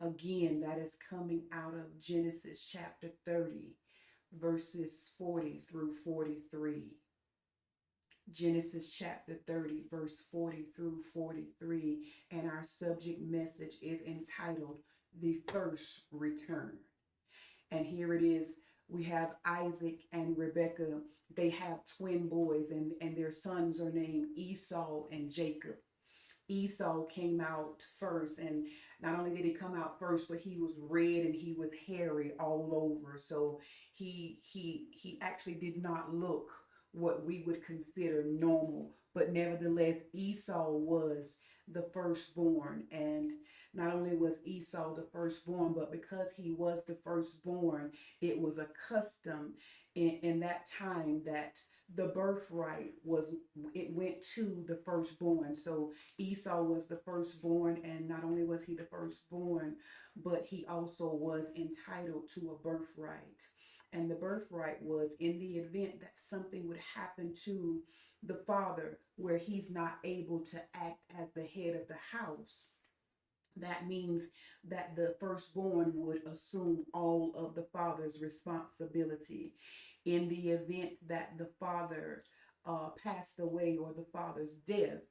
Again, that is coming out of Genesis chapter 30, verses 40 through 43. Genesis chapter 30, verse 40 through 43. And our subject message is entitled The First Return. And here it is. We have Isaac and Rebekah. They have twin boys, and their sons are named Esau and Jacob. Esau came out first, and not only did he come out first, but he was red and he was hairy all over. So he actually did not look what we would consider normal. But nevertheless, Esau was the firstborn. And not only was Esau the firstborn, but because he was the firstborn, it was a custom in that time that the birthright it went to the firstborn. So Esau was the firstborn, and not only was he the firstborn, but he also was entitled to a birthright. And the birthright was in the event that something would happen to the father where he's not able to act as the head of the house. That means that the firstborn would assume all of the father's responsibility. In the event that the father passed away or the father's death,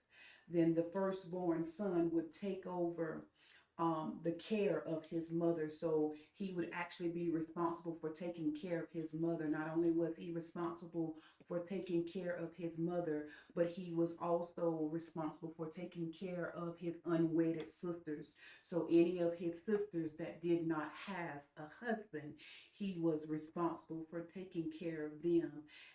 then the firstborn son would take over the care of his mother. So he would actually be responsible for taking care of his mother. Not only was he responsible for taking care of his mother, but he was also responsible for taking care of his unwedded sisters. So any of his sisters that did not have a husband, he was responsible for taking care of them.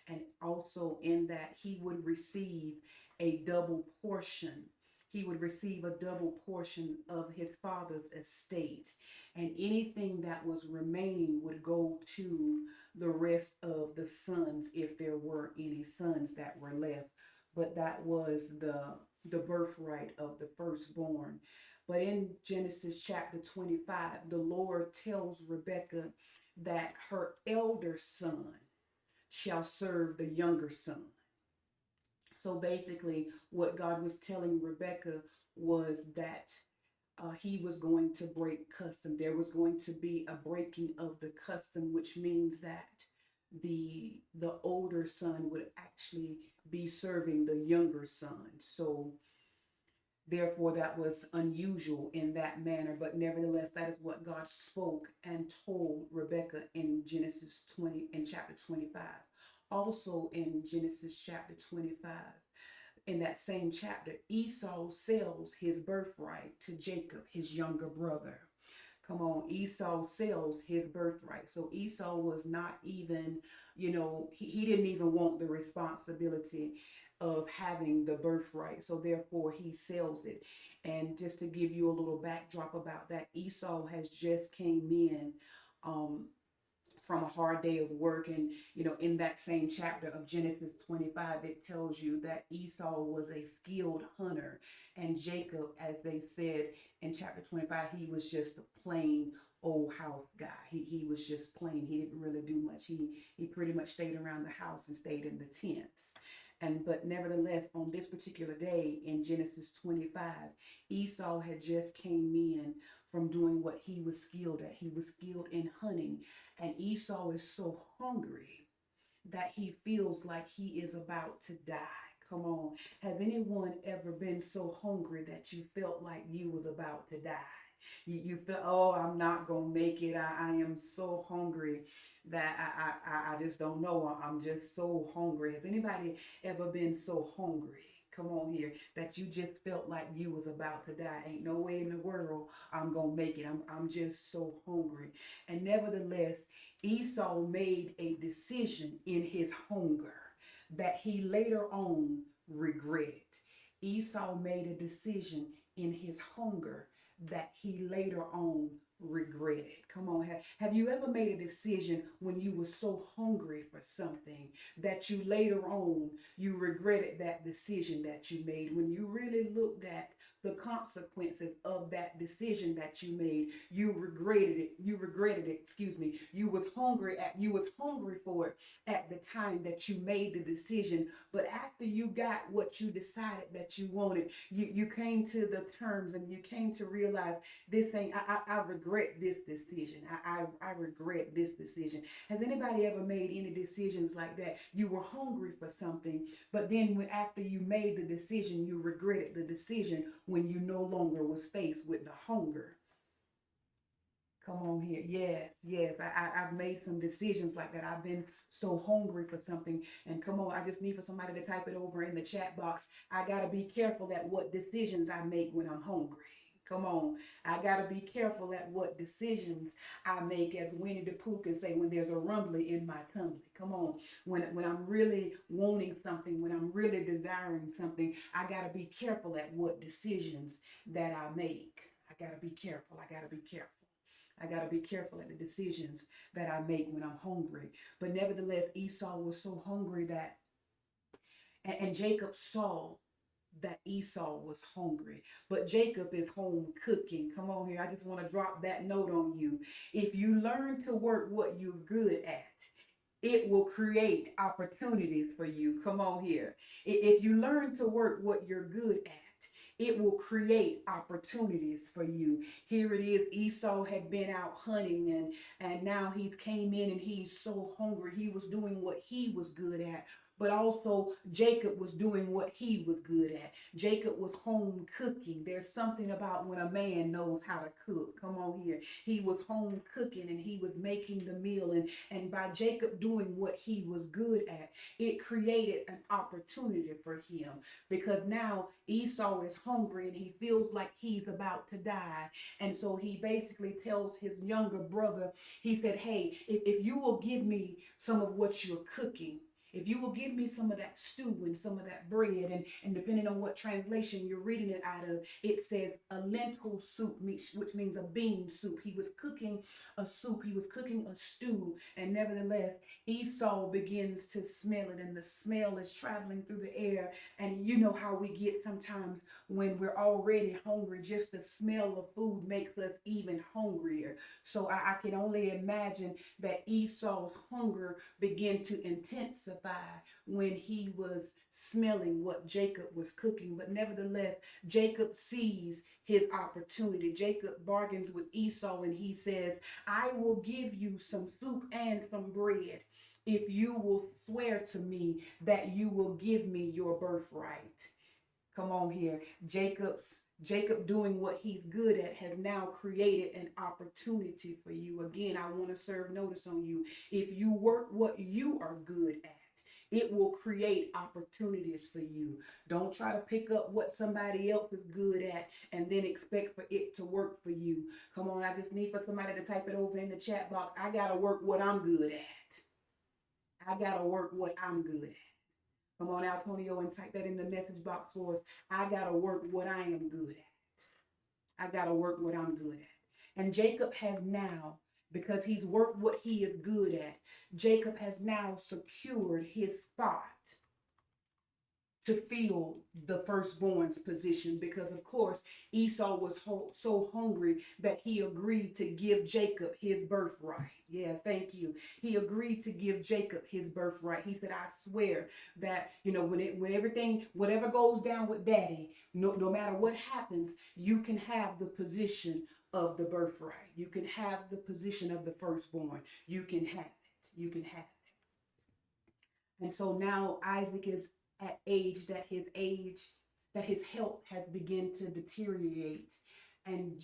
And also in that, he would receive a double portion. He would receive a double portion of his father's estate, and anything that was remaining would go to the rest of the sons if there were any sons that were left. But that was the birthright of the firstborn. But in Genesis chapter 25, the Lord tells Rebekah that her elder son shall serve the younger son. So basically, what God was telling Rebekah was that he was going to break custom. There was going to be a breaking of the custom, which means that the older son would actually be serving the younger son. So therefore, that was unusual in that manner. But nevertheless, that is what God spoke and told Rebekah in Genesis 20, in chapter 25. Also in Genesis chapter 25, in that same chapter, Esau sells his birthright to Jacob, his younger brother. Come on, Esau sells his birthright. So Esau was not even, he didn't even want the responsibility of having the birthright. So therefore he sells it. And just to give you a little backdrop about that, Esau has just came in from a hard day of work. And, in that same chapter of Genesis 25, it tells you that Esau was a skilled hunter. And Jacob, as they said in chapter 25, he was just a plain old house guy. He was just plain. He didn't really do much. He pretty much stayed around the house and stayed in the tents. But nevertheless, on this particular day in Genesis 25, Esau had just came in from doing what he was skilled at. He was skilled in hunting. And Esau is so hungry that he feels like he is about to die. Come on. Has anyone ever been so hungry that you felt like you was about to die? You feel, oh, I'm not going to make it. I am so hungry that I just don't know. I'm just so hungry. Has anybody ever been so hungry? Come on here, that you just felt like you was about to die. Ain't no way in the world I'm going to make it. I'm just so hungry. And nevertheless, Esau made a decision in his hunger that he later on regretted. Esau made a decision in his hunger that he later on regretted. Come on, have you ever made a decision when you were so hungry for something that you later on you regretted that decision that you made, when you really looked at the consequences of that decision that you made. You regretted it. You regretted it. Excuse me. You was hungry for it at the time that you made the decision. But after you got what you decided that you wanted, you came to the terms and you came to realize this thing, I regret this decision. I regret this decision. Has anybody ever made any decisions like that? You were hungry for something, but then after you made the decision, you regretted the decision when you no longer was faced with the hunger. Come on here. Yes, yes. I've made some decisions like that. I've been so hungry for something. And come on, I just need for somebody to type it over in the chat box. I got to be careful at what decisions I make when I'm hungry. Come on. I got to be careful at what decisions I make, as Winnie the Pooh can say, when there's a rumbling in my tummy. Come on. When I'm really wanting something, when I'm really desiring something, I got to be careful at what decisions that I make. I got to be careful. I got to be careful. I got to be careful at the decisions that I make when I'm hungry. But nevertheless, Esau was so hungry that, and Jacob saw that Esau was hungry. But Jacob is home cooking. Come on here. I just want to drop that note on you. If you learn to work what you're good at, it will create opportunities for you. Come on here. If you learn to work what you're good at, it will create opportunities for you. Here it is. Esau had been out hunting and now he's came in and he's so hungry. He was doing what he was good at. But also Jacob was doing what he was good at. Jacob was home cooking. There's something about when a man knows how to cook. Come on here. He was home cooking and he was making the meal. And by Jacob doing what he was good at, it created an opportunity for him. Because now Esau is hungry and he feels like he's about to die. And so he basically tells his younger brother, he said, hey, if you will give me some of what you're cooking, if you will give me some of that stew and some of that bread, and depending on what translation you're reading it out of, it says a lentil soup, which means a bean soup. He was cooking a soup. He was cooking a stew. And nevertheless, Esau begins to smell it, and the smell is traveling through the air. And you know how we get sometimes when we're already hungry, just the smell of food makes us even hungrier. So I can only imagine that Esau's hunger began to intensify when he was smelling what Jacob was cooking. But nevertheless, Jacob sees his opportunity. Jacob bargains with Esau and he says, I will give you some soup and some bread if you will swear to me that you will give me your birthright. Come on here. Jacob doing what he's good at has now created an opportunity for you. Again, I want to serve notice on you. If you work what you are good at, it will create opportunities for you. Don't try to pick up what somebody else is good at and then expect for it to work for you. Come on, I just need for somebody to type it over in the chat box. I got to work what I'm good at. I got to work what I'm good at. Come on, Antonio, and type that in the message box for us. I got to work what I am good at. I got to work what I'm good at. And Jacob has now, because he's worked what he is good at, Jacob has now secured his spot to fill the firstborn's position, because of course Esau was so hungry that he agreed to give Jacob his birthright. Yeah, thank you. He agreed to give Jacob his birthright. He said, I swear that, when everything, whatever goes down with daddy, no matter what happens, you can have the position of the birthright. You can have the position of the firstborn. You can have it. You can have it. And so now Isaac is at that his health has begun to deteriorate. And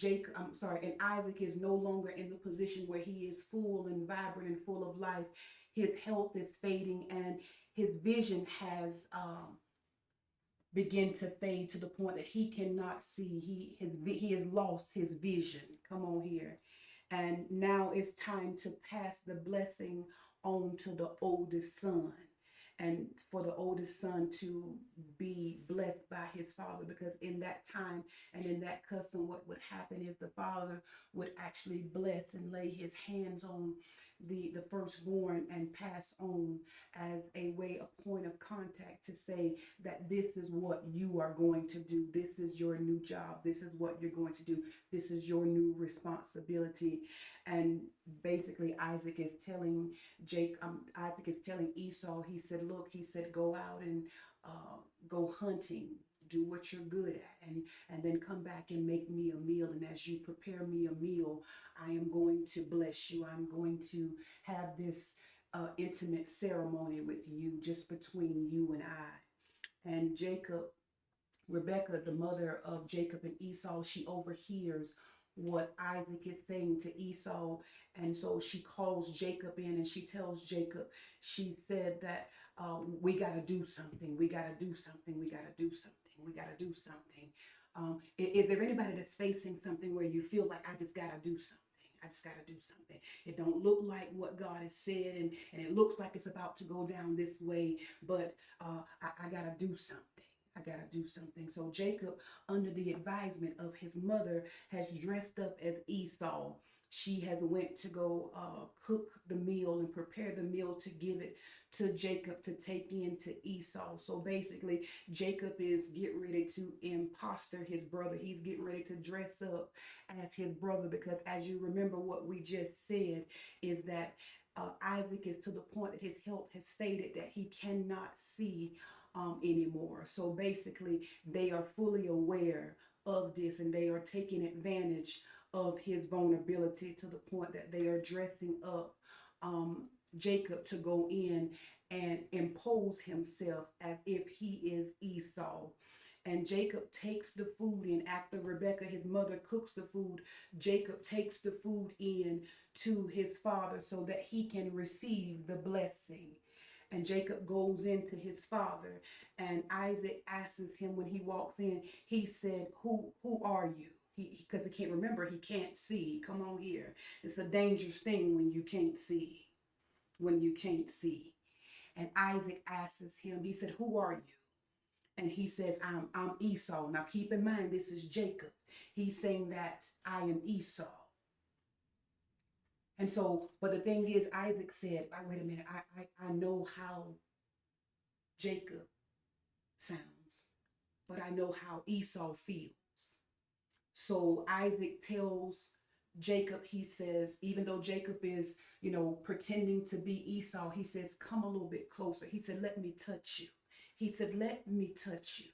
Isaac is no longer in the position where he is full and vibrant and full of life. His health is fading and his vision has begin to fade to the point that he cannot see. He has lost his vision. Come on here. And now it's time to pass the blessing on to the oldest son, and for the oldest son to be blessed by his father, because in that time and in that custom, what would happen is the father would actually bless and lay his hands on the firstborn and pass on as a way, a point of contact to say that this is what you are going to do. This is your new job. This is what you're going to do. This is your new responsibility. And basically Isaac is telling Esau, he said, look, he said, go out and go hunting, do what you're good at, and then come back and make me a meal. And as you prepare me a meal, I am going to bless you. I'm going to have this intimate ceremony with you, just between you and I. And Rebecca, the mother of Jacob and Esau, she overhears what Isaac is saying to Esau. And so she calls Jacob in and she tells Jacob, she said that we got to do something. We got to do something. We got to do something. We got to do something. Is there anybody that's facing something where you feel like, I just got to do something? I just got to do something. It don't look like what God has said, and it looks like it's about to go down this way, but I got to do something. I got to do something. So Jacob, under the advisement of his mother, has dressed up as Esau. She has went to go cook the meal and prepare the meal to give it to Jacob to take in to Esau. So basically, Jacob is getting ready to impostor his brother. He's getting ready to dress up as his brother, because as you remember, what we just said is that Isaac is to the point that his health has faded, that he cannot see anymore. So basically, they are fully aware of this, and they are taking advantage of his vulnerability to the point that they are dressing up Jacob to go in and impose himself as if he is Esau. And Jacob takes the food in. After Rebecca, his mother, cooks the food, Jacob takes the food in to his father so that he can receive the blessing. And Jacob goes into his father, and Isaac asks him when he walks in, he said, who are you? Because he can't remember, he can't see. Come on here. It's a dangerous thing when you can't see. When you can't see. And Isaac asks him, he said, who are you? And he says, I'm Esau. Now keep in mind, this is Jacob. He's saying that I am Esau. And so, but the thing is, Isaac said, wait a minute, I know how Jacob sounds, but I know how Esau feels. So Isaac tells Jacob, he says, even though Jacob is, pretending to be Esau, he says, come a little bit closer. He said, let me touch you. He said, let me touch you.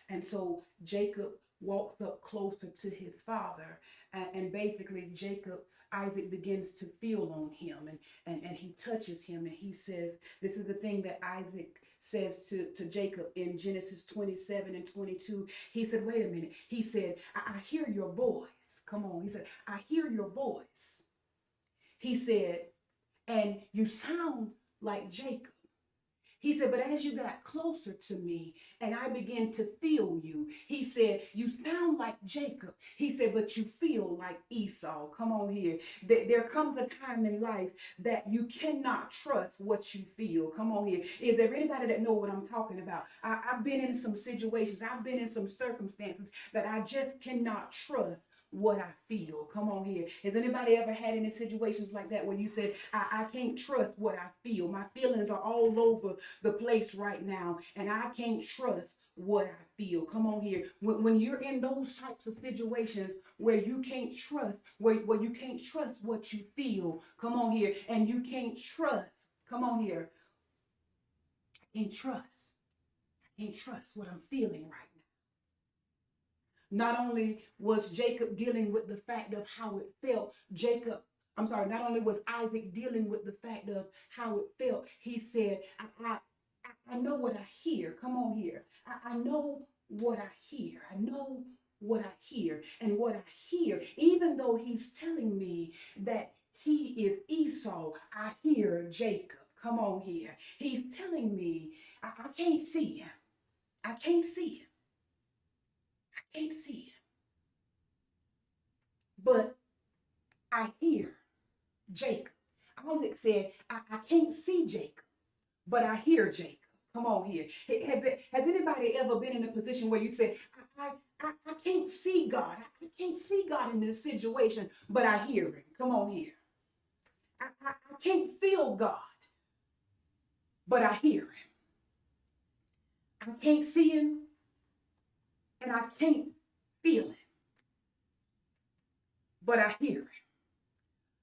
And so Jacob walks up closer to his father, and basically Isaac begins to feel on him, and he touches him, and he says, this is the thing that Isaac says to Jacob in Genesis 27 and 22. He said, wait a minute. He said, I hear your voice. Come on. He said, I hear your voice. He said, and you sound like Jacob. He said, but as you got closer to me and I began to feel you, he said, you sound like Jacob. He said, but you feel like Esau. Come on here. There comes a time in life that you cannot trust what you feel. Come on here. Is there anybody that know what I'm talking about? I've been in some situations. I've been in some circumstances that I just cannot trust what I feel. Come on here. Has anybody ever had any situations like that where you said, I can't trust what I feel. My feelings are all over the place right now, and I can't trust what I feel. Come on here. When you're in those types of situations where you can't trust, where you can't trust what you feel, come on here, and you can't trust, come on here. I can't trust. I can't trust what I'm feeling right now. Not only was Jacob dealing with the fact of how it felt, not only was Isaac dealing with the fact of how it felt, he said, I know what I hear. Come on here. I know what I hear. I know what I hear. And what I hear, even though he's telling me that he is Esau, I hear Jacob. Come on here. He's telling me I can't see him. I can't see him. I can't see him. But I hear Jacob. Isaac said, I can't see Jacob, but I hear Jacob. Come on here. Has anybody ever been in a position where you said, I can't see God. I can't see God in this situation, but I hear him. Come on here. I can't feel God, but I hear him. I can't see him, and I can't feel him, but I hear him.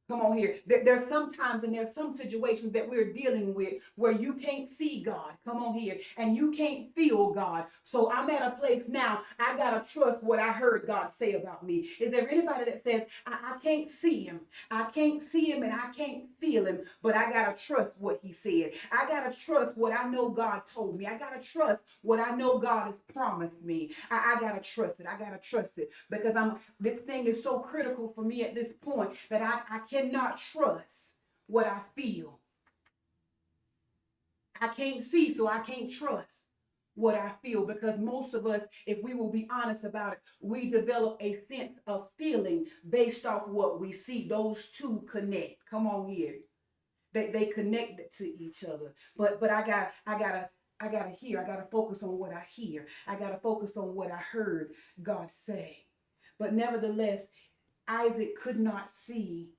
Come on here. There's some times and there's some situations that we're dealing with where you can't see God. Come on here. And you can't feel God. So I'm at a place now, I got to trust what I heard God say about me. Is there anybody that says, I can't see him? I can't see him and I can't feel him, but I got to trust what he said. I got to trust what I know God told me. I got to trust what I know God has promised me. I got to trust it. I got to trust it because this thing is so critical for me at this point that I cannot trust what I feel. I can't see, so I can't trust what I feel because most of us, if we will be honest about it, we develop a sense of feeling based off what we see. Those two connect. Come on here. They connected to each other. But I gotta hear. I gotta focus on what I hear. I gotta focus on what I heard God say. But nevertheless, Isaac could not see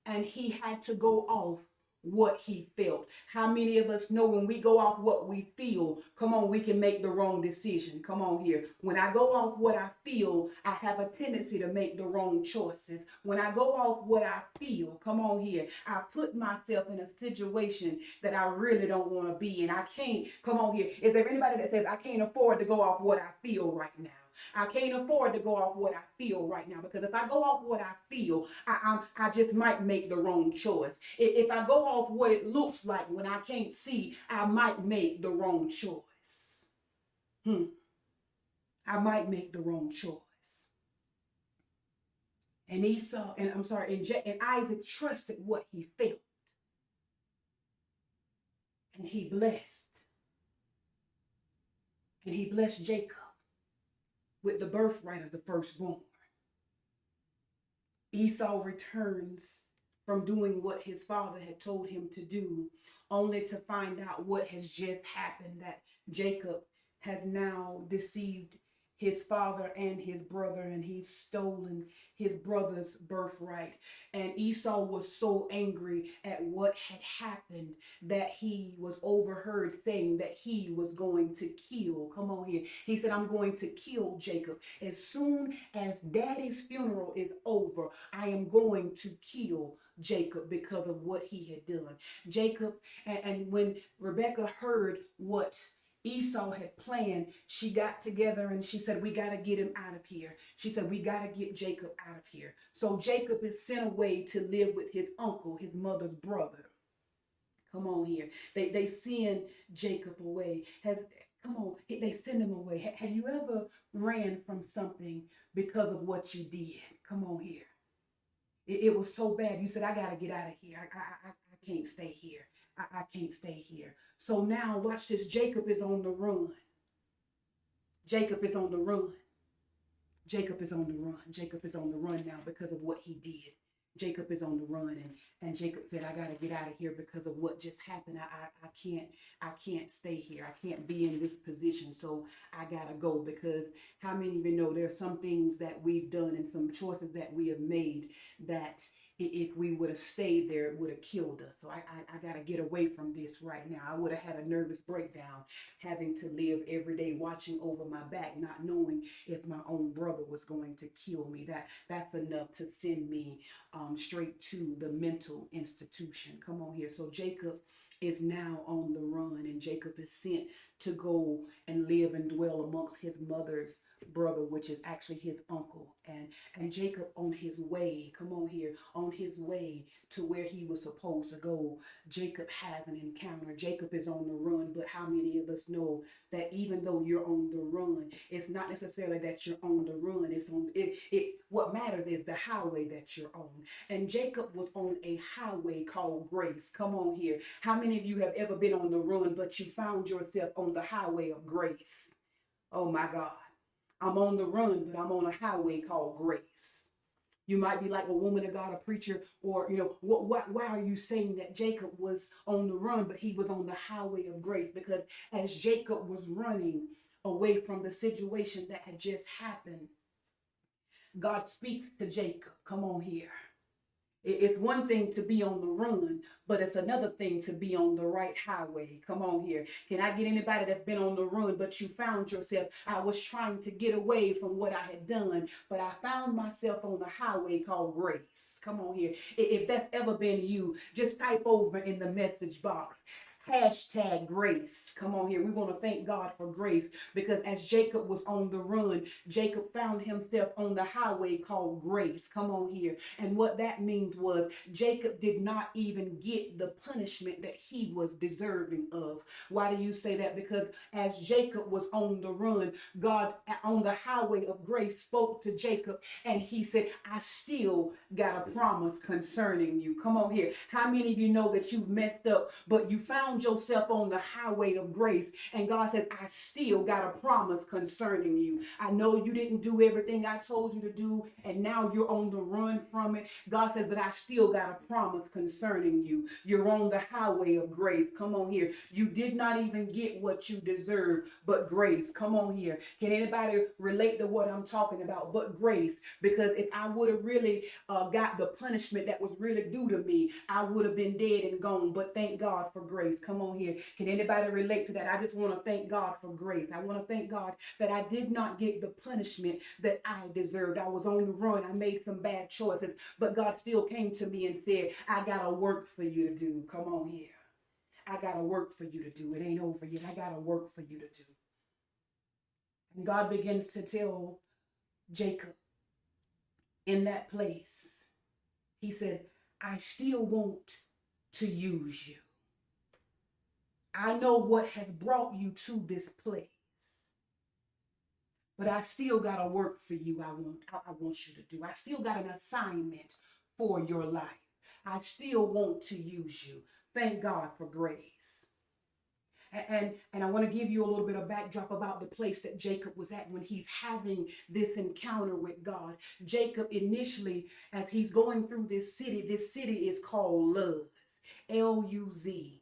and he had to go off what he felt. How many of us know when we go off what we feel, come on, we can make the wrong decision. Come on here. When I go off what I feel, I have a tendency to make the wrong choices. When I go off what I feel, come on here, I put myself in a situation that I really don't want to be in. I can't, come on here. Is there anybody that says I can't afford to go off what I feel right now? I can't afford to go off what I feel right now because if I go off what I feel, I just might make the wrong choice. If I go off what it looks like when I can't see, I might make the wrong choice. I might make the wrong choice. And and Isaac trusted what he felt. And he blessed. And he blessed Jacob with the birthright of the firstborn. Esau returns from doing what his father had told him to do, only to find out what has just happened, that Jacob has now deceived his father and his brother, and he's stolen his brother's birthright. And Esau was so angry at what had happened that he was overheard saying that he was going to kill. Come on here. He said, I'm going to kill Jacob. As soon as daddy's funeral is over, I am going to kill Jacob because of what he had done. Jacob, and when Rebekah heard what Esau had planned, she got together and she said, we got to get him out of here. She said, we got to get Jacob out of here. So Jacob is sent away to live with his uncle, his mother's brother. Come on here. They send Jacob away. They send him away. Have you ever ran from something because of what you did? Come on here. It was so bad. You said, I got to get out of here. I can't stay here. I can't stay here. So now watch this. Jacob is on the run. Jacob is on the run. Jacob is on the run. Jacob is on the run now because of what he did. Jacob is on the run, and Jacob said, I got to get out of here because of what just happened. I can't stay here. I can't be in this position. So I got to go, because how many of you know there are some things that we've done and some choices that we have made that if we would have stayed there, it would have killed us. So I got to get away from this right now. I would have had a nervous breakdown having to live every day watching over my back, not knowing if my own brother was going to kill me. That's enough to send me straight to the mental institution. Come on here. So Jacob is now on the run, and Jacob is sent to go and live and dwell amongst his mother's brother, which is actually his uncle. And Jacob, on his way, come on here, on his way to where he was supposed to go, Jacob has an encounter. Jacob is on the run, but how many of us know that even though you're on the run, it's not necessarily that you're on the run. It's on it. What matters is the highway that you're on. And Jacob was on a highway called grace. Come on here. How many of you have ever been on the run, but you found yourself on the highway of grace? Oh my God. I'm on the run, but I'm on a highway called grace. You might be like a woman of God, a preacher, or, why are you saying that Jacob was on the run, but he was on the highway of grace? Because as Jacob was running away from the situation that had just happened, God speaks to Jacob. Come on here. It's one thing to be on the run, but it's another thing to be on the right highway. Come on here. Can I get anybody that's been on the run, but you found yourself? I was trying to get away from what I had done, but I found myself on the highway called grace. Come on here. If that's ever been you, just type over in the message box. Hashtag grace. Come on here. We want to thank God for grace, because as Jacob was on the run, Jacob found himself on the highway called grace. Come on here. And what that means was Jacob did not even get the punishment that he was deserving of. Why do you say that? Because as Jacob was on the run, God on the highway of grace spoke to Jacob, and he said, I still got a promise concerning you. Come on here. How many of you know that you've messed up, but you found yourself on the highway of grace, and God says, I still got a promise concerning you. I know you didn't do everything I told you to do, and now you're on the run from it. God says, but I still got a promise concerning you. You're on the highway of grace. Come on here. You did not even get what you deserve, but grace. Come on here. Can anybody relate to what I'm talking about? But grace. Because if I would have really got the punishment that was really due to me, I would have been dead and gone. But thank God for grace. Come on here. Can anybody relate to that? I just want to thank God for grace. I want to thank God that I did not get the punishment that I deserved. I was on the run. I made some bad choices, but God still came to me and said, I got a work for you to do. Come on here. I got a work for you to do. It ain't over yet. I got a work for you to do. And God begins to tell Jacob in that place, he said, I still want to use you. I know what has brought you to this place, but I still got a work for you I want you to do. I still got an assignment for your life. I still want to use you. Thank God for grace. And I want to give you a little bit of backdrop about the place that Jacob was at when he's having this encounter with God. Jacob initially, as he's going through this city is called Luz. L-U-Z.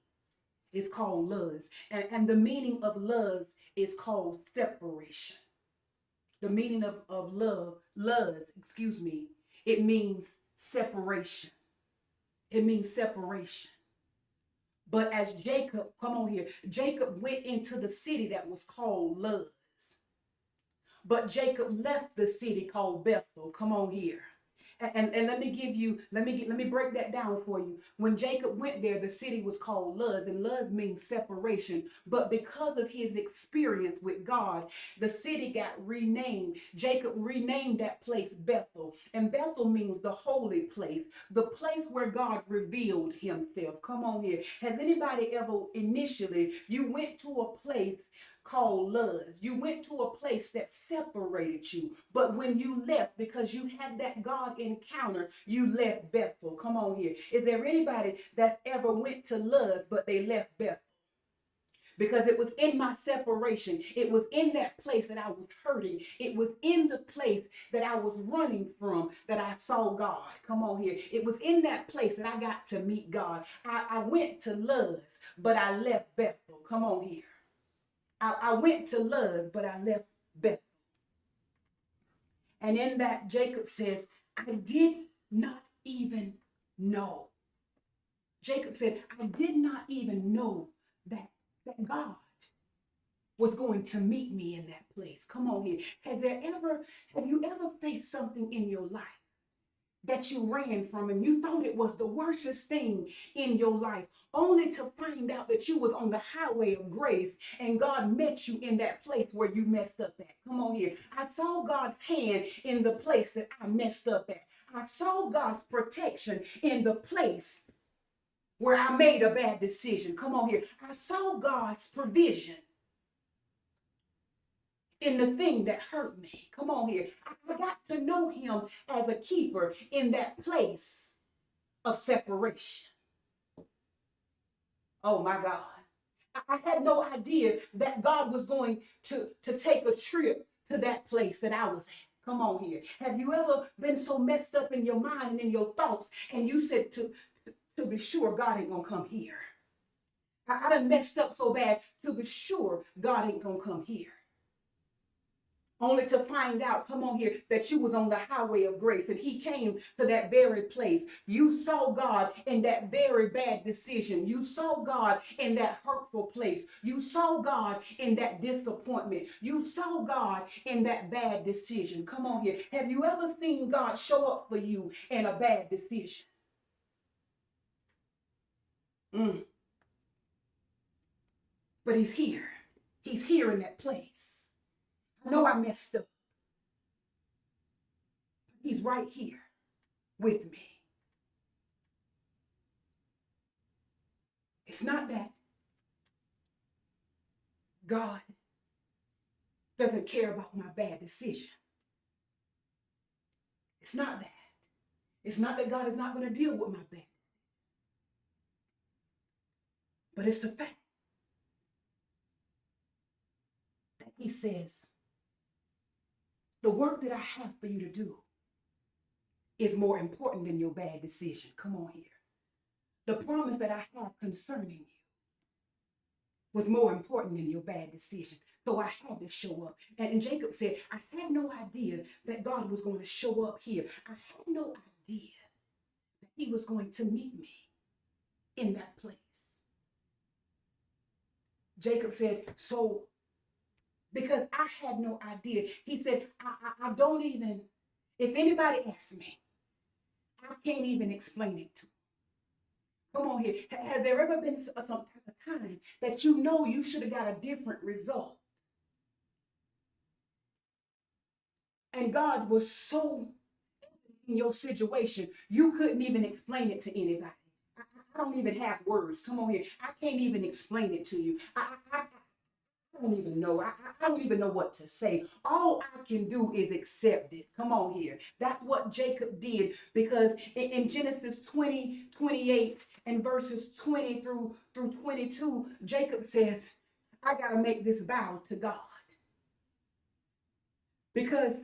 It's called Luz. And the meaning of Luz is called separation. The meaning of Luz, it means separation. It means separation. But as Jacob, come on here, Jacob went into the city that was called Luz. But Jacob left the city called Bethel. Come on here. And let me break that down for you. When Jacob went there, the city was called Luz, and Luz means separation. But because of his experience with God, the city got renamed. Jacob renamed that place Bethel. And Bethel means the holy place, the place where God revealed himself. Come on here. Has anybody ever initially, you went to a place called Luz. You went to a place that separated you. But when you left, because you had that God encounter, you left Bethel. Come on here. Is there anybody that ever went to Luz, but they left Bethel? Because it was in my separation. It was in that place that I was hurting. It was in the place that I was running from that I saw God. Come on here. It was in that place that I got to meet God. I went to Luz, but I left Bethel. Come on here. I went to Luz, but I left Bethel. And in that, Jacob says, I did not even know. Jacob said, I did not even know that God was going to meet me in that place. Come on here. Have you ever faced something in your life that you ran from and you thought it was the worstest thing in your life, only to find out that you was on the highway of grace and God met you in that place where you messed up at? Come on here. I saw God's hand in the place that I messed up at. I saw God's protection in the place where I made a bad decision. Come on here. I saw God's provision in the thing that hurt me. Come on here. I got to know him as a keeper in that place of separation. Oh my God. I had no idea that God was going to take a trip to that place that I was at. Come on here. Have you ever been so messed up in your mind and in your thoughts and you said to be sure God ain't gonna come here? I done messed up so bad to be sure God ain't gonna come here. only to find out, come on here, that you was on the highway of grace and he came to that very place. You saw God in that very bad decision. You saw God in that hurtful place. You saw God in that disappointment. You saw God in that bad decision. Come on here. Have you ever seen God show up for you in a bad decision? But he's here. He's here in that place. I know I messed up. He's right here with me. It's not that God doesn't care about my bad decision. It's not that. It's not that God is not going to deal with my bad. But it's the fact that he says, the work that I have for you to do is more important than your bad decision. Come on here. The promise that I have concerning you was more important than your bad decision. So I had to show up. And Jacob said, I had no idea that God was going to show up here. I had no idea that he was going to meet me in that place. Jacob said, so because I had no idea, he said, I don't even, if anybody asks me, I can't even explain it to them. Come on here. Has there ever been some type of time that you know you should have got a different result? And God was so in your situation, you couldn't even explain it to anybody. I don't even have words. Come on here. I can't even explain it to you. I don't even know. I don't even know what to say. All I can do is accept it. Come on here. That's what Jacob did, because in Genesis 20:28 and verses 20 through 22, Jacob says, I got to make this vow to God, because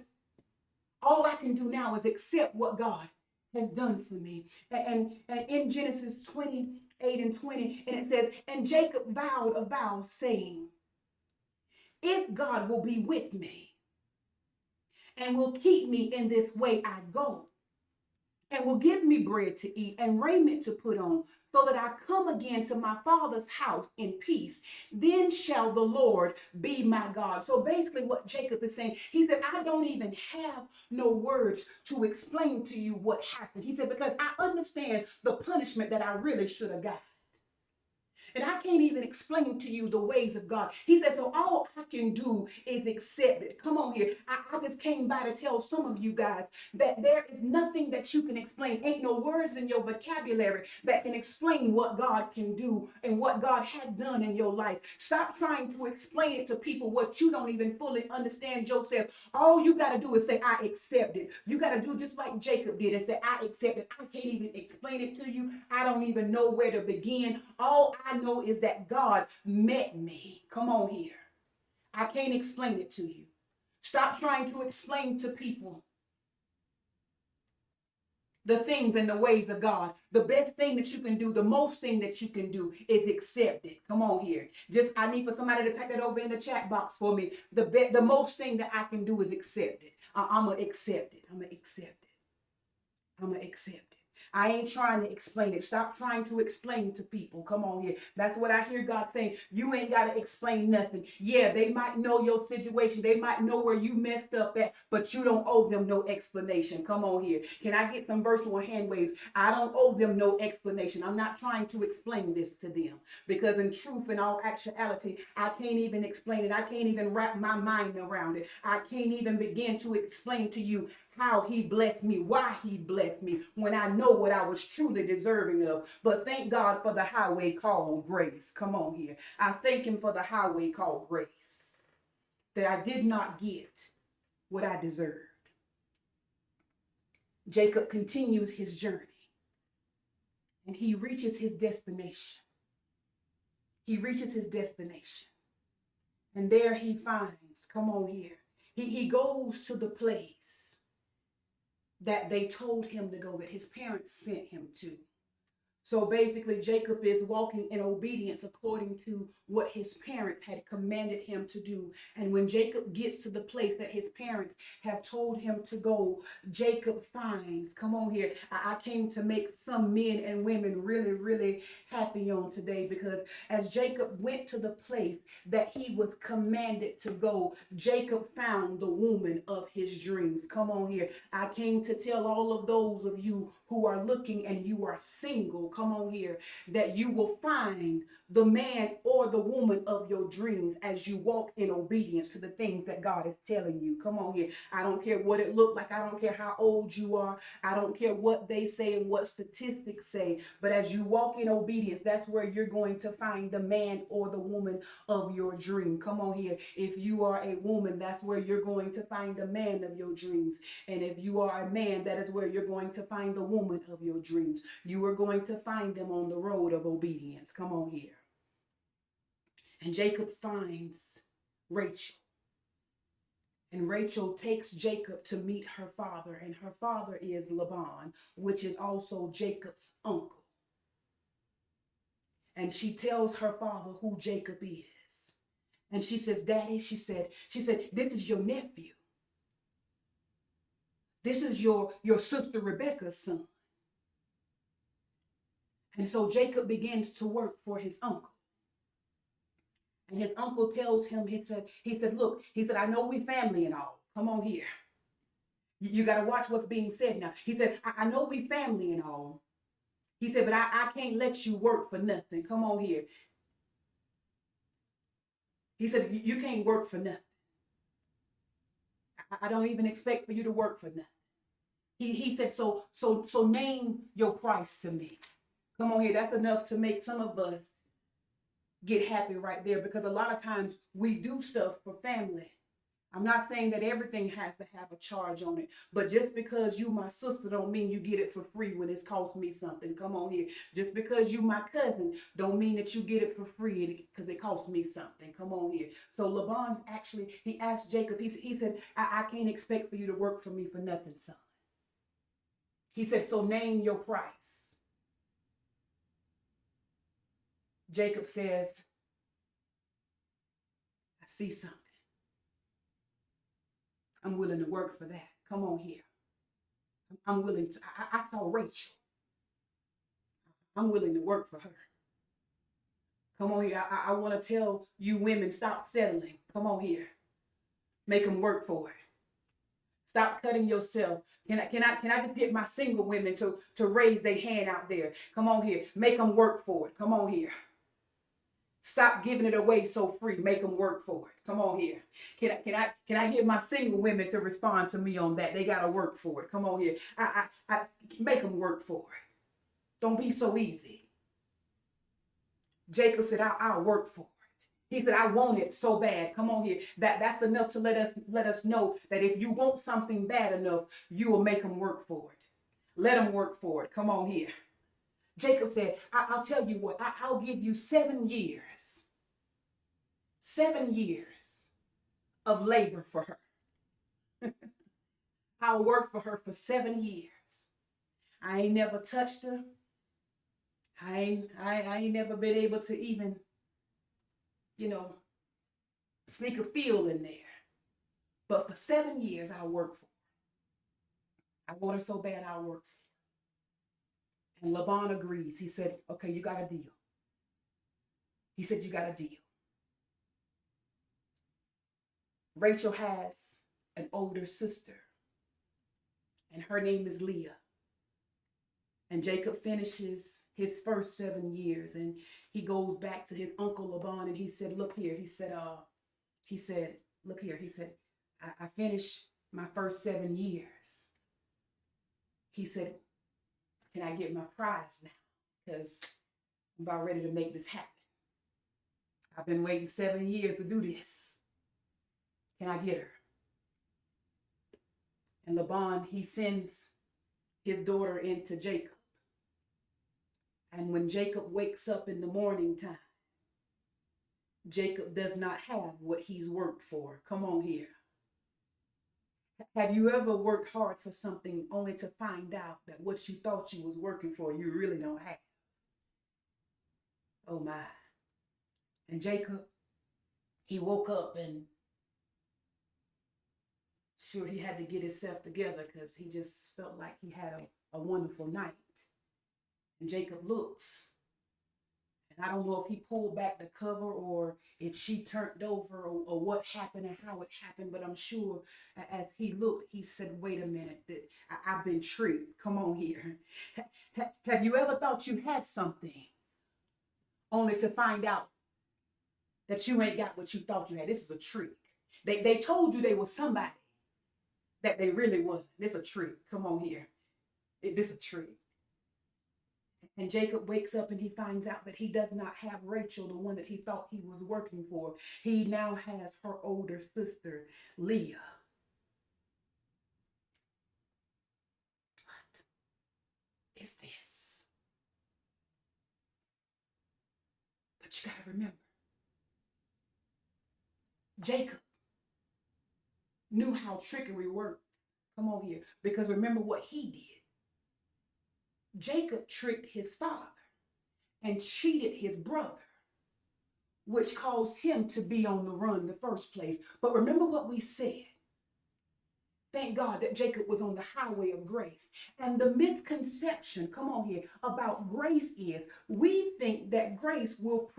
all I can do now is accept what God has done for me. And in Genesis 28:20, and it says, and Jacob vowed a vow saying, if God will be with me and will keep me in this way I go, and will give me bread to eat and raiment to put on, so that I come again to my father's house in peace, then shall the Lord be my God. So basically what Jacob is saying, he said, I don't even have no words to explain to you what happened. He said, because I understand the punishment that I really should have got. And I can't even explain to you the ways of God. He says, so all I can do is accept it. Come on here. I just came by to tell some of you guys that there is nothing that you can explain. Ain't no words in your vocabulary that can explain what God can do and what God has done in your life. Stop trying to explain it to people what you don't even fully understand yourself. All you got to do is say, I accept it. You got to do just like Jacob did and say, I accept it. I can't even explain it to you. I don't even know where to begin. All I know is that God met me. Come on here. I can't explain it to you. Stop trying to explain to people the things and the ways of God. The best thing that you can do, the most thing that you can do is accept it. Come on here. Just, I need for somebody to type that over in the chat box for me. The most thing that I can do is accept it. I'm going to accept it. I'm going to accept it. I'm going to accept it. I ain't trying to explain it. Stop trying to explain to people. Come on here. That's what I hear God saying. You ain't got to explain nothing. Yeah, they might know your situation. They might know where you messed up at, but you don't owe them no explanation. Come on here. Can I get some virtual hand waves? I don't owe them no explanation. I'm not trying to explain this to them, because in truth and all actuality, I can't even explain it. I can't even wrap my mind around it. I can't even begin to explain to you how he blessed me, why he blessed me, when I know what I was truly deserving of. But thank God for the highway called grace. Come on here. I thank him for the highway called grace, that I did not get what I deserved. Jacob continues his journey, and he reaches his destination. He reaches his destination. And there he finds, come on here, he goes to the place that they told him to go, that his parents sent him to. So basically, Jacob is walking in obedience according to what his parents had commanded him to do. And when Jacob gets to the place that his parents have told him to go, Jacob finds, come on here, I came to make some men and women really, really happy on today, because as Jacob went to the place that he was commanded to go, Jacob found the woman of his dreams. Come on here. I came to tell all of those of you who are looking and you are single, come on here, that you will find the man or the woman of your dreams as you walk in obedience to the things that God is telling you. Come on here. I don't care what it looked like. I don't care how old you are. I don't care what they say and what statistics say. But as you walk in obedience, that's where you're going to find the man or the woman of your dream. Come on here. If you are a woman, that's where you're going to find the man of your dreams. And if you are a man, that is where you're going to find the woman of your dreams. You are going to find them on the road of obedience. Come on here. And Jacob finds Rachel. And Rachel takes Jacob to meet her father. And her father is Laban, which is also Jacob's uncle. And she tells her father who Jacob is. And she says, Daddy, she said, this is your nephew. This is your sister Rebecca's son. And so Jacob begins to work for his uncle. And his uncle tells him, he said, look, he said, I know we family and all. Come on here. You got to watch what's being said now. He said, I know we family and all. He said, but I can't let you work for nothing. Come on here. He said, you can't work for nothing. I don't even expect for you to work for nothing. He said, so name your price to me. Come on here. That's enough to make some of us get happy right there, because a lot of times we do stuff for family. I'm not saying that everything has to have a charge on it, but just because you my sister don't mean you get it for free when it's cost me something. Come on here. Just because you my cousin don't mean that you get it for free because it cost me something. Come on here. So Laban actually, he asked Jacob, he said, I can't expect for you to work for me for nothing, son. He said, so name your price. Jacob says, I see something. I'm willing to work for that. Come on here. I'm willing to. I saw Rachel. I'm willing to work for her. Come on here. I want to tell you women, stop settling. Come on here. Make them work for it. Stop cutting yourself. Can I just get my single women to raise their hand out there? Come on here. Make them work for it. Come on here. Stop giving it away so free. Make them work for it. Come on here. Can I get my single women to respond to me on that? They got to work for it. Come on here. I make them work for it. Don't be so easy. Jacob said, I'll work for it. He said, I want it so bad. Come on here. That's enough to let us know that if you want something bad enough, you will make them work for it. Let them work for it. Come on here. Jacob said, I'll tell you what, I'll give you 7 years. 7 years of labor for her. I'll work for her for 7 years. I ain't never touched her. I ain't never been able to even, sneak a feel in there. But for 7 years, I'll work for her. I want her so bad, I'll work for her. And Laban agrees. He said, okay, you got a deal. He said, you got a deal. Rachel has an older sister, and her name is Leah. And Jacob finishes his first 7 years, and he goes back to his uncle Laban, and he said, look here. He said, look here. He said, I finished my first 7 years. He said, can I get my prize now? Because I'm about ready to make this happen. I've been waiting 7 years to do this. Can I get her? And Laban, he sends his daughter into Jacob. And when Jacob wakes up in the morning time, Jacob does not have what he's worked for. Come on here. Have you ever worked hard for something only to find out that what you thought you was working for, you really don't have? Oh my. And Jacob, he woke up and sure he had to get himself together because he just felt like he had a wonderful night. And Jacob looks, and I don't know if he pulled back the cover or if she turned over or what happened and how it happened, but I'm sure as he looked, he said, wait a minute, that I've been tricked. Come on here. Have you ever thought you had something only to find out that you ain't got what you thought you had? This is a trick. They told you they was somebody that they really wasn't. This a trick. Come on here. This a trick. And Jacob wakes up and he finds out that he does not have Rachel, the one that he thought he was working for. He now has her older sister, Leah. What is this? But you got to remember, Jacob knew how trickery worked. Come on here. Because remember what he did. Jacob tricked his father and cheated his brother, which caused him to be on the run in the first place. But remember what we said. Thank God that Jacob was on the highway of grace. And the misconception, come on here, about grace is we think that grace will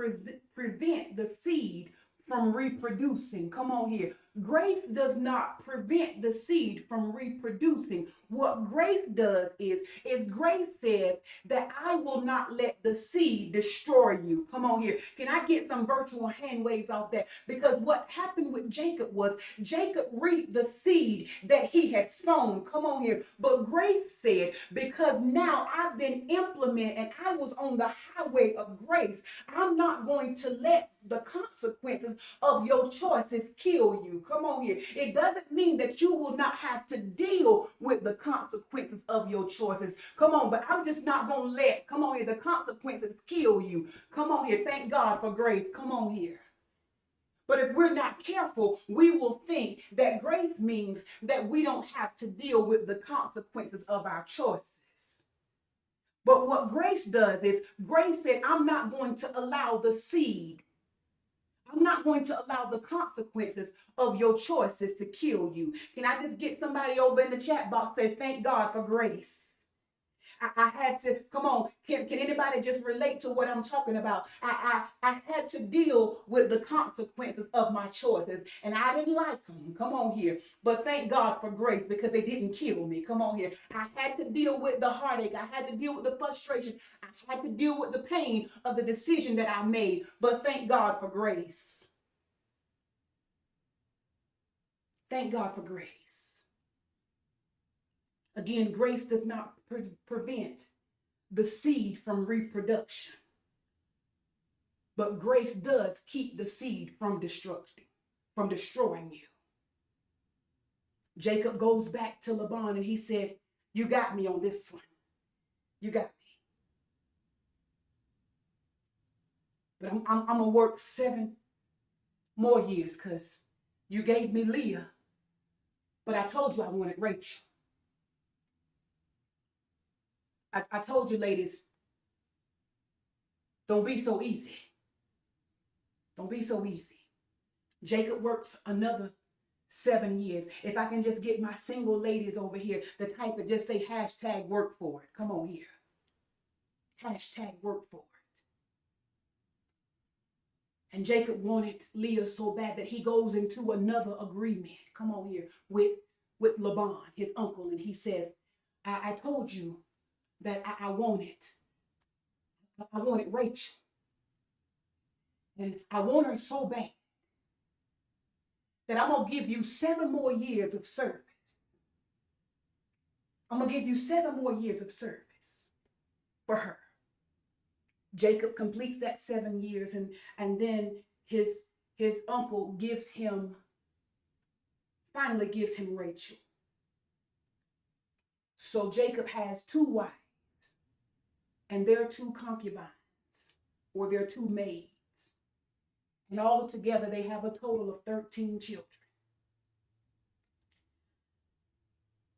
prevent the seed from reproducing. Come on here. Grace does not prevent the seed from reproducing. What grace does is grace says that I will not let the seed destroy you. Come on here. Can I get some virtual hand waves off that? Because what happened with Jacob was Jacob reaped the seed that he had sown. Come on here. But grace said, because now I've been implemented and I was on the highway of grace, I'm not going to let the consequences of your choices kill you. Come on here. It doesn't mean that you will not have to deal with the consequences of your choices. Come on, but I'm just not going to let, come on here, the consequences kill you. Come on here. Thank God for grace. Come on here. But if we're not careful, we will think that grace means that we don't have to deal with the consequences of our choices. But what grace does is grace said, I'm not going to allow the seed, I'm not going to allow the consequences of your choices to kill you. Can I just get somebody over in the chat box say, thank God for grace? I had to, come on, can anybody just relate to what I'm talking about? I had to deal with the consequences of my choices, and I didn't like them. Come on here. But thank God for grace because they didn't kill me. Come on here. I had to deal with the heartache. I had to deal with the frustration. I had to deal with the pain of the decision that I made. But thank God for grace. Thank God for grace. Again, grace does not prevent the seed from reproduction, but grace does keep the seed from destroying you. Jacob goes back to Laban and he said, you got me on this one. You got me. But I'm going to work 7 more years because you gave me Leah, but I told you I wanted Rachel. I told you, ladies, don't be so easy. Don't be so easy. Jacob works another 7 years. If I can just get my single ladies over here, the type that just say hashtag work for it. Come on here. Hashtag work for it. And Jacob wanted Leah so bad that he goes into another agreement. Come on here. With Laban, his uncle. And he says, I told you that I wanted Rachel. And I want her so bad that I'm going to give you 7 more years of service. I'm going to give you 7 more years of service for her. Jacob completes that 7 years and then his uncle finally gives him Rachel. So Jacob has 2 wives and their 2 concubines or their 2 maids. And all together, they have a total of 13 children.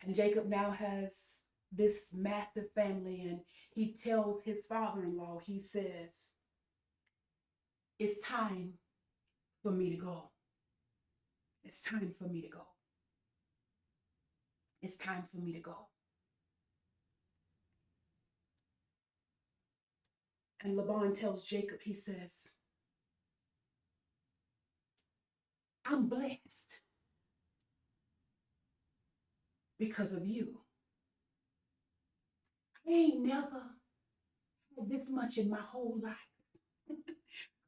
And Jacob now has this massive family, and he tells his father-in-law, he says, it's time for me to go. It's time for me to go. It's time for me to go. And Laban tells Jacob, he says, I'm blessed because of you. I ain't never had this much in my whole life.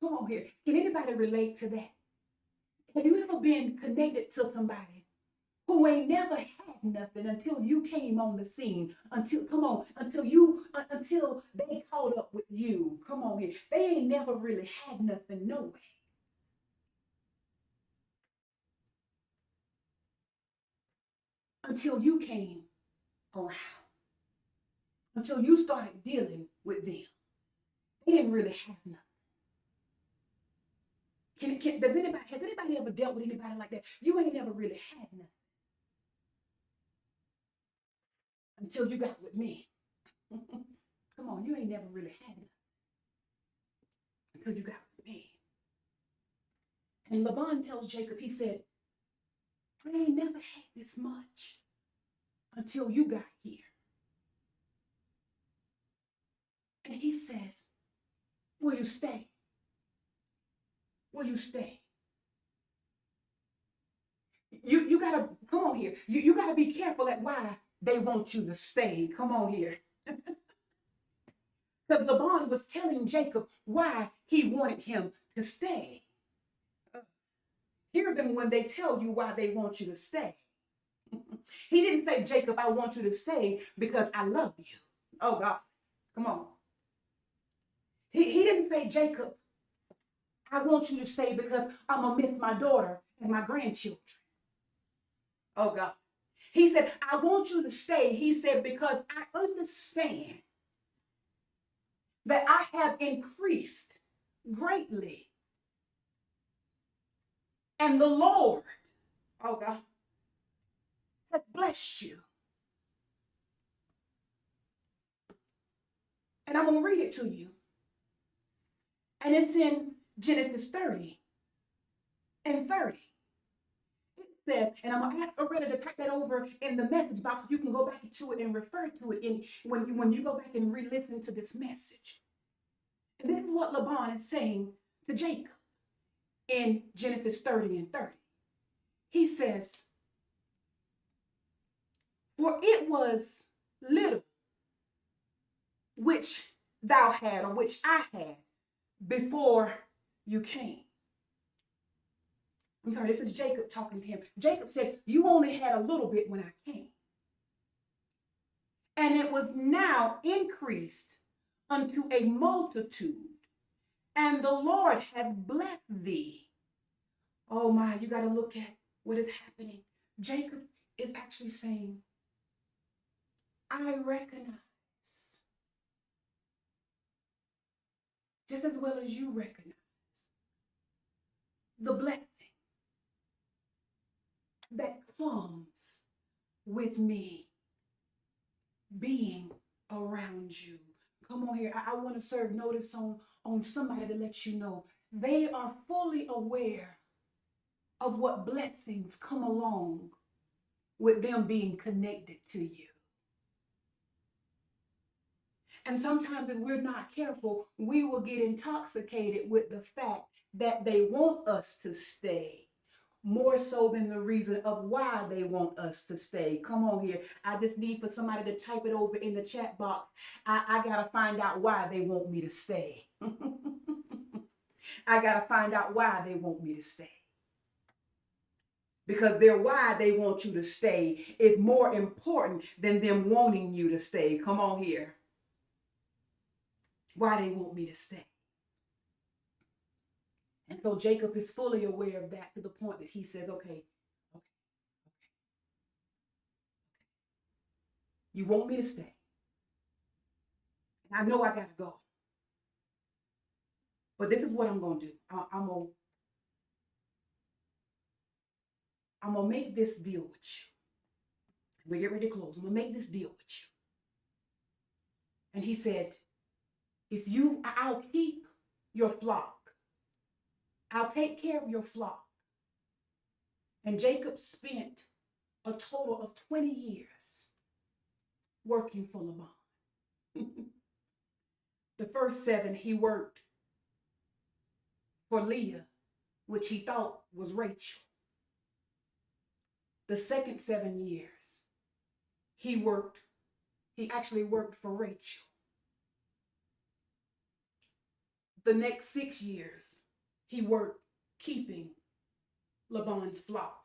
Come on here. Can anybody relate to that? Have you ever been connected to somebody who ain't never had nothing until you came on the scene? Until they caught up with you. Come on here. They ain't never really had nothing, no way. Until you came around. Until you started dealing with them. They didn't really have nothing. Has anybody ever dealt with anybody like that? You ain't never really had nothing. Until you got with me. Come on, you ain't never really had nothing. Until you got with me. And Laban tells Jacob, he said, I ain't never had this much until you got here. And he says, will you stay? Will you stay? You gotta, come on here. You gotta be careful at why they want you to stay. Come on here. Because Laban was telling Jacob why he wanted him to stay. Hear them when they tell you why they want you to stay. He didn't say, Jacob, I want you to stay because I love you. Oh God, come on. He didn't say, Jacob, I want you to stay because I'm going to miss my daughter and my grandchildren. Oh God. He said, I want you to stay. He said, because I understand that I have increased greatly. And the Lord, oh God, has blessed you. And I'm going to read it to you. And it's in Genesis 30 and 30. It says, and I'm going to ask Loretta to type that over in the message box. You can go back to it and refer to it when you go back and re-listen to this message. And this is what Laban is saying to Jacob in Genesis 30 and 30. He says, for it was little which thou had, or which I had, before you came. I'm sorry, this is Jacob talking to him. Jacob said, you only had a little bit when I came. And it was now increased unto a multitude. And the Lord has blessed thee. Oh my, you got to look at what is happening. Jacob is actually saying, I recognize, just as well as you recognize, the blessing that comes with me being around you. Come on here. I want to serve notice on somebody to let you know they are fully aware of what blessings come along with them being connected to you. And sometimes if we're not careful, we will get intoxicated with the fact that they want us to stay more so than the reason of why they want us to stay. Come on here. I just need for somebody to type it over in the chat box. I got to find out why they want me to stay. I got to find out why they want me to stay. Because their why they want you to stay is more important than them wanting you to stay. Come on here. Why they want me to stay. And so Jacob is fully aware of that to the point that he says, okay. You want me to stay. And I know I got to go. But this is what I'm going to do. I'm going to make this deal with you. We get ready to close. I'm going to make this deal with you. And he said, I'll keep your flock I'll take care of your flock. And Jacob spent a total of 20 years working for Laban. The first 7, he worked for Leah, which he thought was Rachel. The second 7 years, he actually worked for Rachel. The next 6 years, he worked keeping Laban's flock.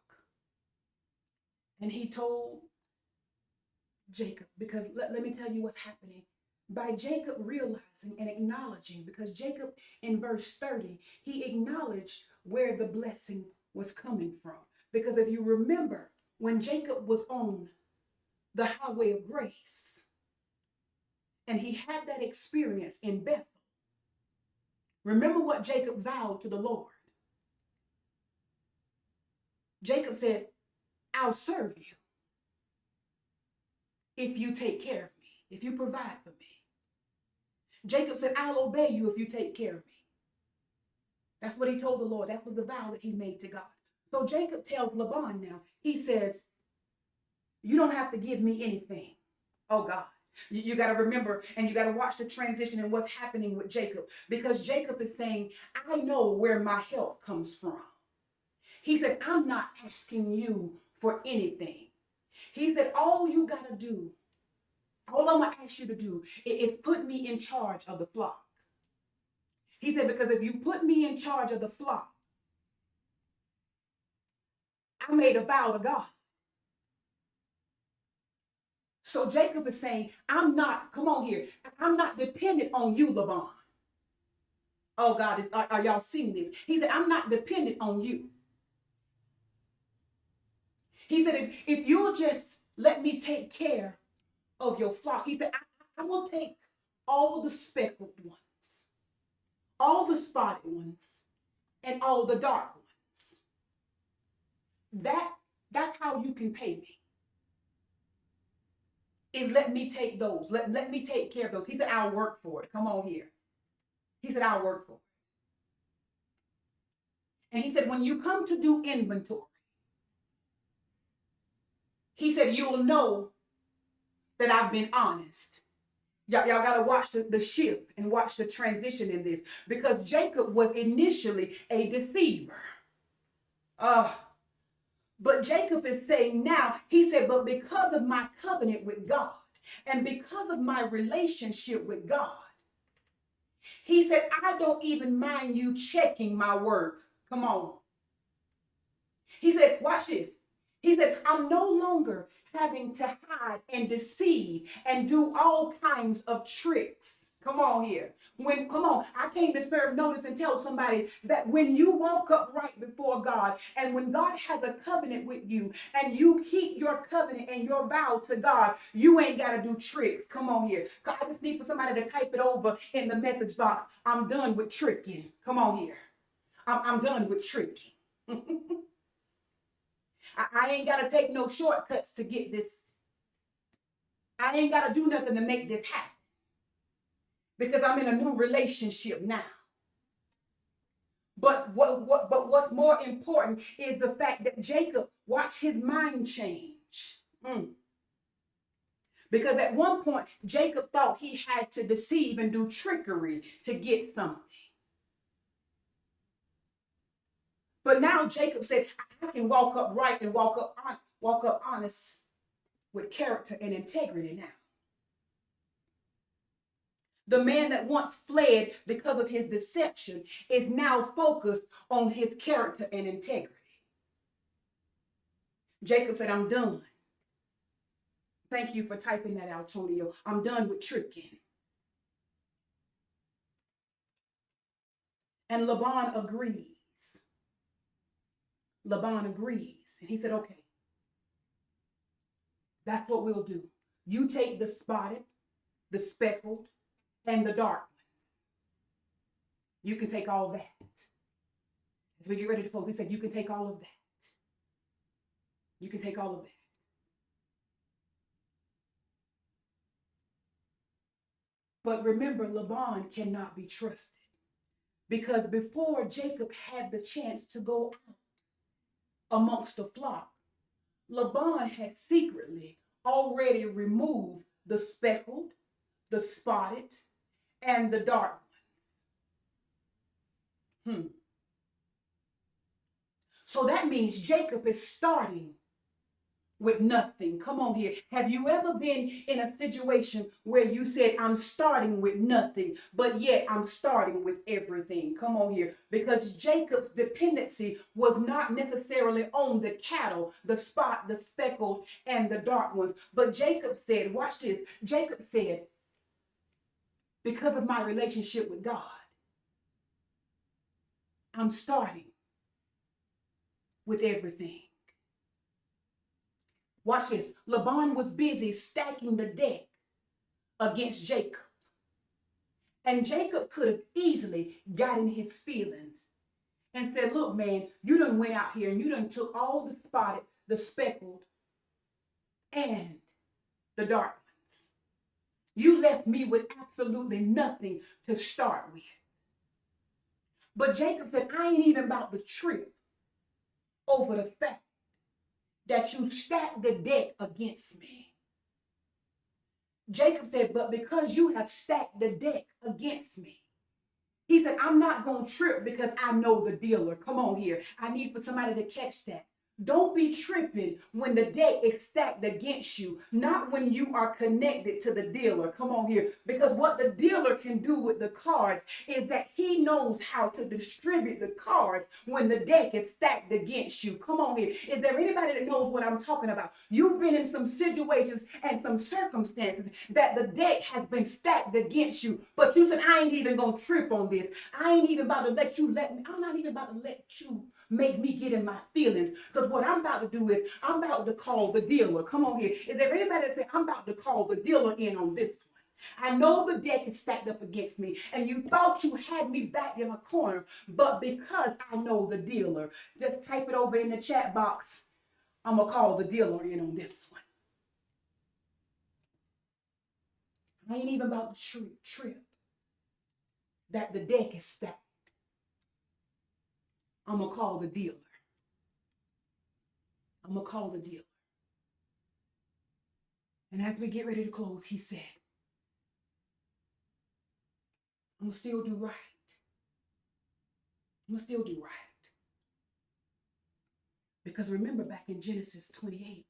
And he told Jacob, because let me tell you what's happening. By Jacob realizing and acknowledging, because Jacob in verse 30, he acknowledged where the blessing was coming from. Because if you remember, when Jacob was on the highway of grace, and he had that experience in Bethel, remember what Jacob vowed to the Lord. Jacob said, I'll serve you if you take care of me, if you provide for me. Jacob said, I'll obey you if you take care of me. That's what he told the Lord. That was the vow that he made to God. So Jacob tells Laban now, he says, you don't have to give me anything. Oh God. You got to remember, and you got to watch the transition and what's happening with Jacob, because Jacob is saying, I know where my help comes from. He said, I'm not asking you for anything. He said, all you got to do, all I'm going to ask you to do is put me in charge of the flock. He said, because if you put me in charge of the flock, I made a vow to God. So Jacob is saying, I'm not dependent on you, Laban. Oh God, are y'all seeing this? He said, I'm not dependent on you. He said, if you'll just let me take care of your flock, he said, I will take all the speckled ones, all the spotted ones, and all the dark ones. That's how you can pay me. Is let me take those. Let me take care of those. He said, I'll work for it. Come on here. He said, I'll work for it. And he said, when you come to do inventory, he said, you'll know that I've been honest. Y'all got to watch the shift and watch the transition in this, because Jacob was initially a deceiver. But Jacob is saying now, he said, but because of my covenant with God and because of my relationship with God, he said, I don't even mind you checking my work. Come on. He said, watch this. He said, I'm no longer having to hide and deceive and do all kinds of tricks. Come on here. I came to serve notice and tell somebody that when you walk up right before God, and when God has a covenant with you and you keep your covenant and your vow to God, you ain't got to do tricks. Come on here. I just need for somebody to type it over in the message box. I'm done with tricking. Come on here. I'm done with tricking. I ain't got to take no shortcuts to get this. I ain't got to do nothing to make this happen, because I'm in a new relationship now. But what's more important is the fact that Jacob watched his mind change. Because at one point, Jacob thought he had to deceive and do trickery to get something. But now Jacob said, I can walk up right and walk up honest with character and integrity now. The man that once fled because of his deception is now focused on his character and integrity. Jacob said, I'm done. Thank you for typing that out, Antonio. I'm done with tricking. And Laban agrees. Laban agrees. And he said, okay, that's what we'll do. You take the spotted, the speckled, and the dark ones. You can take all that. As we get ready to close, he said, you can take all of that. You can take all of that. But remember, Laban cannot be trusted. Because before Jacob had the chance to go out amongst the flock, Laban had secretly already removed the speckled, the spotted, and the dark one. So that means Jacob is starting with nothing. Come on here. Have you ever been in a situation where you said, I'm starting with nothing, but yet I'm starting with everything? Come on here. Because Jacob's dependency was not necessarily on the cattle, the spot, the speckled, and the dark ones. But Jacob said, watch this. Jacob said, because of my relationship with God, I'm starting with everything. Watch this. Laban was busy stacking the deck against Jacob. And Jacob could have easily gotten his feelings and said, look, man, you done went out here and you done took all the spotted, the speckled, and the dark ones. You left me with absolutely nothing to start with. But Jacob said, I ain't even about the trip over the fact that you stacked the deck against me. Jacob said, but because you have stacked the deck against me, he said, I'm not going to trip because I know the dealer. Come on here. I need for somebody to catch that. Don't be tripping when the deck is stacked against you, not when you are connected to the dealer. Come on here. Because what the dealer can do with the cards is that he knows how to distribute the cards when the deck is stacked against you. Come on here. Is there anybody that knows what I'm talking about? You've been in some situations and some circumstances that the deck has been stacked against you, but you said, I ain't even going to trip on this. I ain't even about to let you I'm not even about to let you make me get in my feelings. Because what I'm about to do is I'm about to call the dealer. Come on here. Is there anybody that say I'm about to call the dealer in on this one? I know the deck is stacked up against me and you thought you had me back in a corner, but because I know the dealer, just type it over in the chat box. I'm going to call the dealer in on this one. I ain't even about to trip that the deck is stacked. I'm going to call the dealer. I'm going to call the dealer. And as we get ready to close, he said, I'm going to still do right. I'm going to still do right. Because remember back in Genesis 28,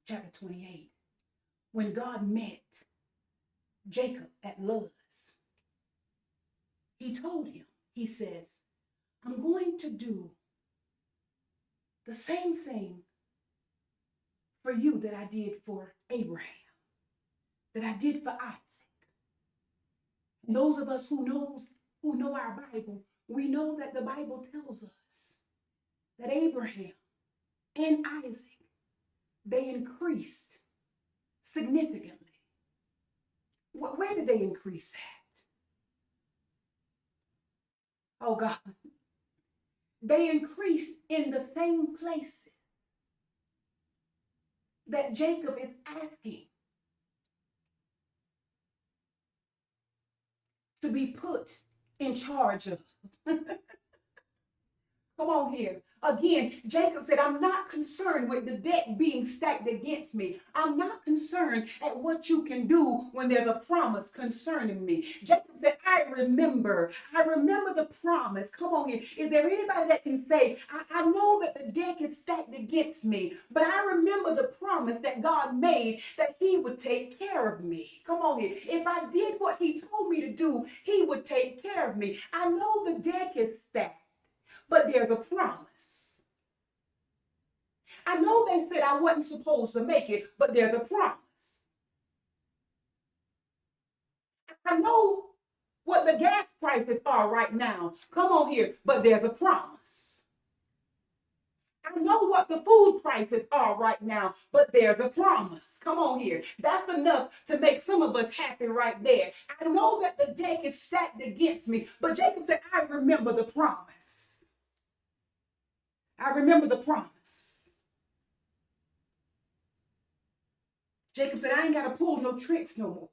chapter 28, when God met Jacob at Luz, he told him, he says, I'm going to do the same thing for you that I did for Abraham, that I did for Isaac. And those of us who know our Bible, we know that the Bible tells us that Abraham and Isaac, they increased significantly. Where did they increase at? Oh God. They increased in the same places that Jacob is asking to be put in charge of. Come on here. Again, Jacob said, I'm not concerned with the debt being stacked against me. I'm not concerned at what you can do when there's a promise concerning me. Jacob said, I remember the promise. Come on here. Is there anybody that can say, I know that the deck is stacked against me, but I remember the promise that God made that he would take care of me. Come on here. If I did what he told me to do, he would take care of me. I know the deck is stacked, but there's a promise. I know they said I wasn't supposed to make it, but there's a promise. I know what the gas prices are right now. Come on here, but there's a promise. I know what the food prices are right now, but there's a promise. Come on here. That's enough to make some of us happy right there. I know that the deck is stacked against me, but Jacob said, I remember the promise. I remember the promise. Jacob said, I ain't got to pull no tricks no more,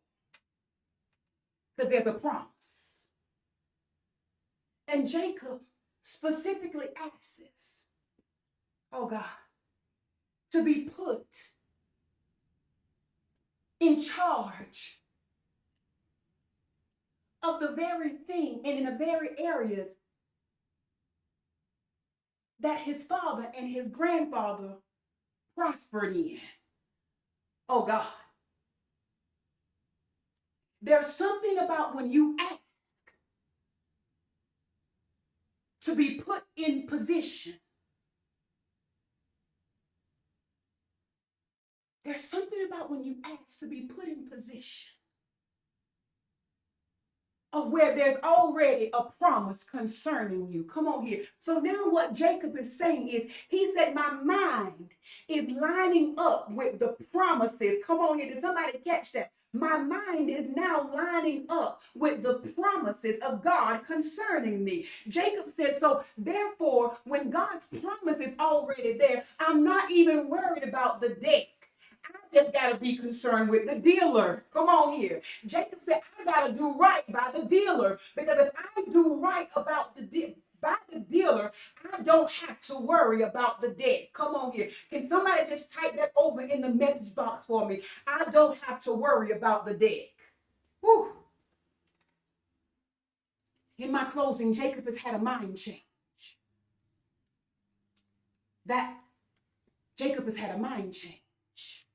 because there's a promise. And Jacob specifically asks, oh God, to be put in charge of the very thing and in the very areas that his father and his grandfather prospered in. Oh God. There's something about when you ask to be put in position. There's something about when you ask to be put in position of where there's already a promise concerning you. Come on here. So now what Jacob is saying is, he said, my mind is lining up with the promises. Come on here. Did somebody catch that? My mind is now lining up with the promises of God concerning me. Jacob said, so therefore, when God's promise is already there, I'm not even worried about the debt. I just got to be concerned with the dealer. Come on here. Jacob said, I got to do right by the dealer, because if I do right about by the dealer, I don't have to worry about the debt. Come on here. Can somebody just type that over in the message box for me? I don't have to worry about the debt. Whew. In my closing, Jacob has had a mind change. Jacob has had a mind change.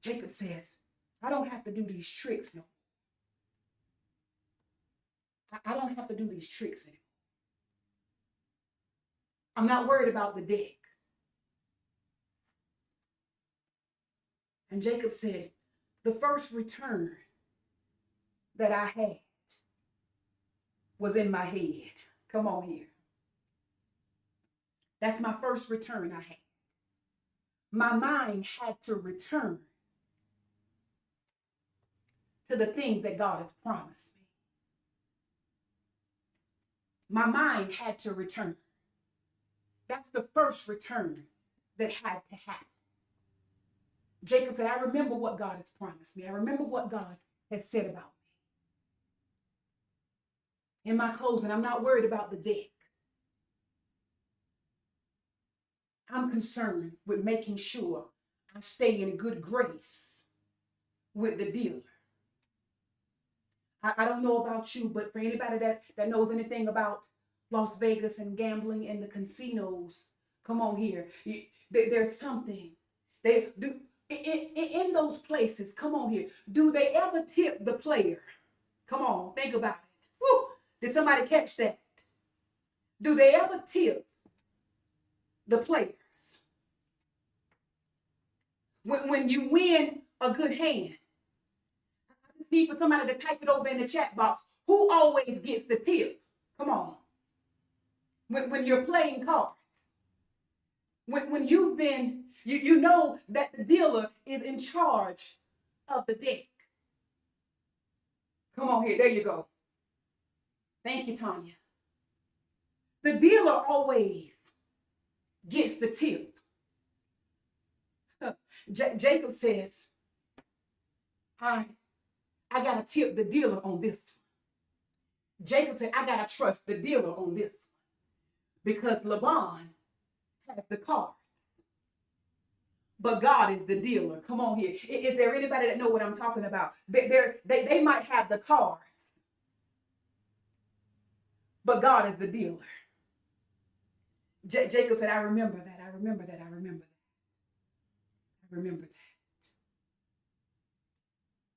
Jacob says, I don't have to do these tricks no more. I don't have to do these tricks anymore. I'm not worried about the debt. And Jacob said, the first return that I had was in my head. Come on here. That's my first return I had. My mind had to return to the things that God has promised me. My mind had to return. That's the first return that had to happen. Jacob said, I remember what God has promised me. I remember what God has said about me. In my closing, I'm not worried about the debt. I'm concerned with making sure I stay in good grace with the dealer. I don't know about you, but for anybody that knows anything about Las Vegas and gambling and the casinos, come on here. There's something they do in those places. Come on here. Do they ever tip the player? Come on, think about it. Woo! Did somebody catch that? Do they ever tip the players? When you win a good hand, I just need for somebody to type it over in the chat box. Who always gets the tip? Come on. When you're playing cards, when you've been, you know that the dealer is in charge of the deck. Come on here, there you go. Thank you, Tanya. The dealer always gets the tip. Jacob says, I got to tip the dealer on this one. Jacob said, I got to trust the dealer on this one. Because Laban has the car. But God is the dealer. Come on here. Is there anybody that know what I'm talking about? They might have the cars. But God is the dealer. Jacob said, I remember that. I remember that. I remember that. I remember that.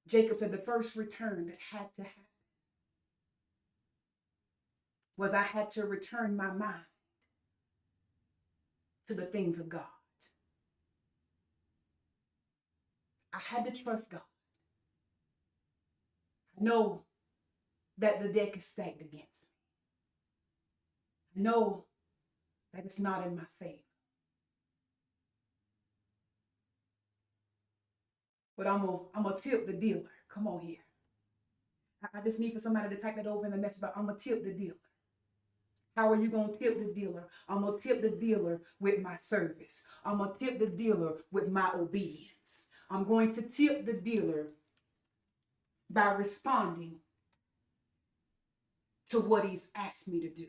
Jacob said the first return that had to happen was I had to return my mind to the things of God. I had to trust God. I know that the deck is stacked against me. I know that it's not in my favor. But I'm gonna tip the dealer. Come on here. I just need for somebody to type that over in the message, but I'm gonna tip the dealer. How are you going to tip the dealer? I'm going to tip the dealer with my service. I'm going to tip the dealer with my obedience. I'm going to tip the dealer by responding to what he's asked me to do.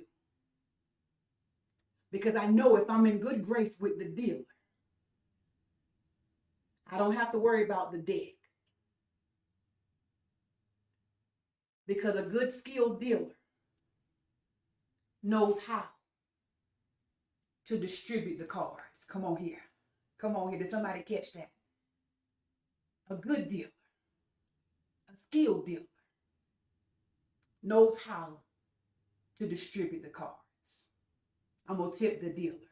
Because I know if I'm in good grace with the dealer, I don't have to worry about the deck. Because a good skilled dealer knows how to distribute the cards. Come on here. Come on here. Did somebody catch that? A good dealer, a skilled dealer, knows how to distribute the cards. I'm going to tip the dealer.